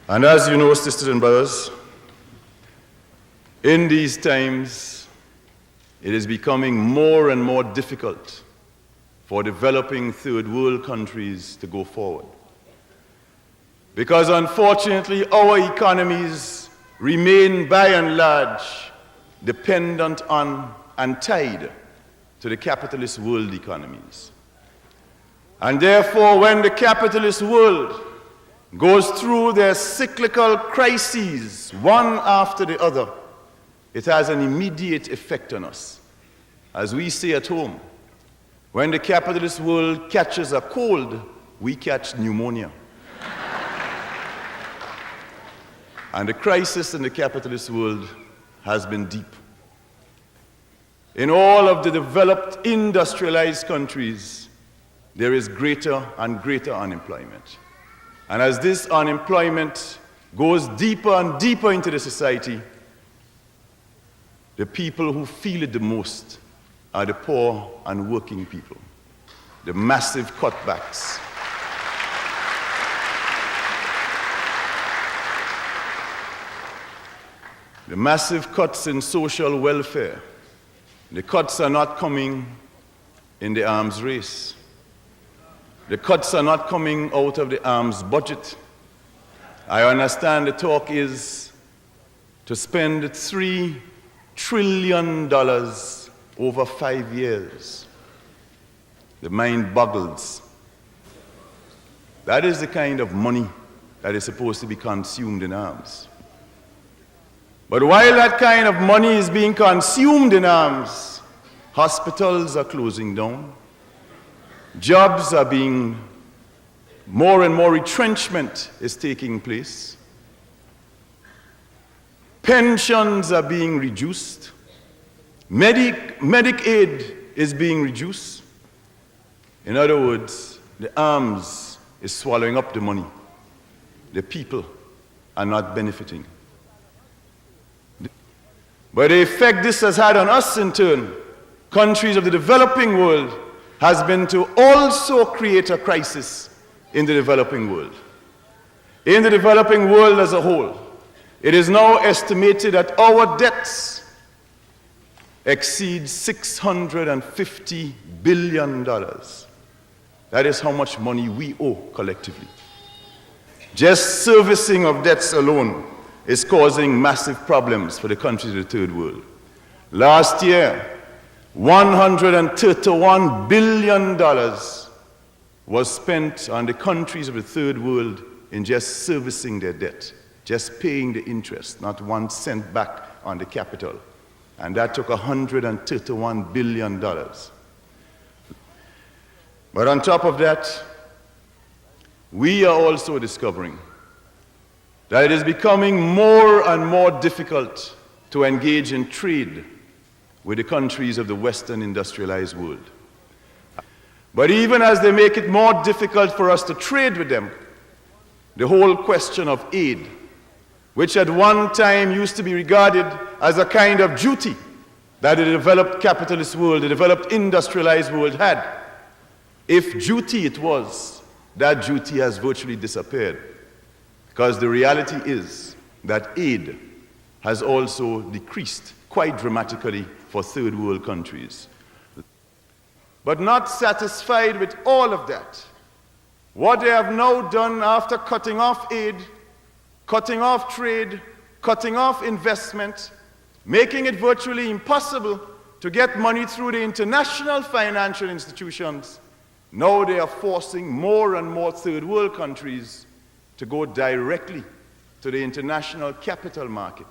And as you know, sisters and brothers, in these times, it is becoming more and more difficult for developing third world countries to go forward. Because unfortunately, our economies remain by and large dependent on and tied to the capitalist world economies. And therefore, when the capitalist world goes through their cyclical crises, one after the other, it has an immediate effect on us. As we say at home, when the capitalist world catches a cold, we catch pneumonia. And the crisis in the capitalist world has been deep. In all of the developed, industrialized countries, there is greater and greater unemployment. And as this unemployment goes deeper and deeper into the society, the people who feel it the most are the poor and working people. The massive cutbacks. The massive cuts in social welfare. The cuts are not coming in the arms race. The cuts are not coming out of the arms budget. I understand the talk is to spend $3 trillion over 5 years. The mind boggles. That is the kind of money that is supposed to be consumed in arms. But while that kind of money is being consumed in arms, hospitals are closing down. Jobs are being, more and more retrenchment is taking place. Pensions are being reduced. Medicaid is being reduced. In other words, the arms is swallowing up the money. The people are not benefiting. But the effect this has had on us in turn, countries of the developing world, has been to also create a crisis in the developing world. In the developing world as a whole, it is now estimated that our debts exceed $650 billion. That is how much money we owe collectively. Just servicing of debts alone is causing massive problems for the countries of the third world. Last year, $131 billion was spent on the countries of the third world in just servicing their debt, just paying the interest, not 1 cent back on the capital. And that took $131 billion. But on top of that, we are also discovering that it is becoming more and more difficult to engage in trade with the countries of the Western industrialized world. But even as they make it more difficult for us to trade with them, the whole question of aid, which at one time used to be regarded as a kind of duty that the developed capitalist world, the developed industrialized world had, if duty it was, that duty has virtually disappeared. Because the reality is that aid has also decreased quite dramatically for third world countries. But not satisfied with all of that, what they have now done after cutting off aid, cutting off trade, cutting off investment, making it virtually impossible to get money through the international financial institutions, now they are forcing more and more third world countries to go directly to the international capital market,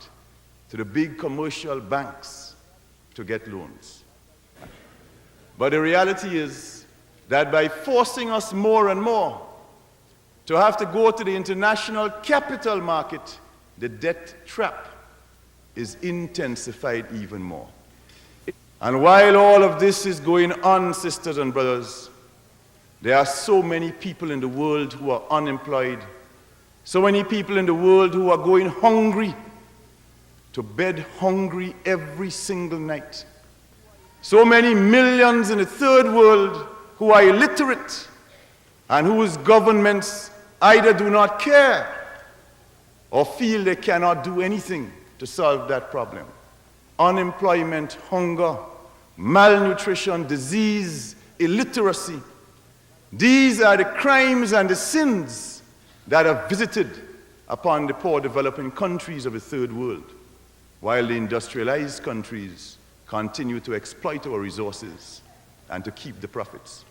to the big commercial banks to get loans. But the reality is that by forcing us more and more to have to go to the international capital market, the debt trap is intensified even more. And while all of this is going on, sisters and brothers, there are so many people in the world who are unemployed, so many people in the world who are going hungry, to bed hungry every single night. So many millions in the third world who are illiterate and whose governments either do not care or feel they cannot do anything to solve that problem. Unemployment, hunger, malnutrition, disease, illiteracy. These are the crimes and the sins that are visited upon the poor developing countries of the third world, while the industrialized countries continue to exploit our resources and to keep the profits.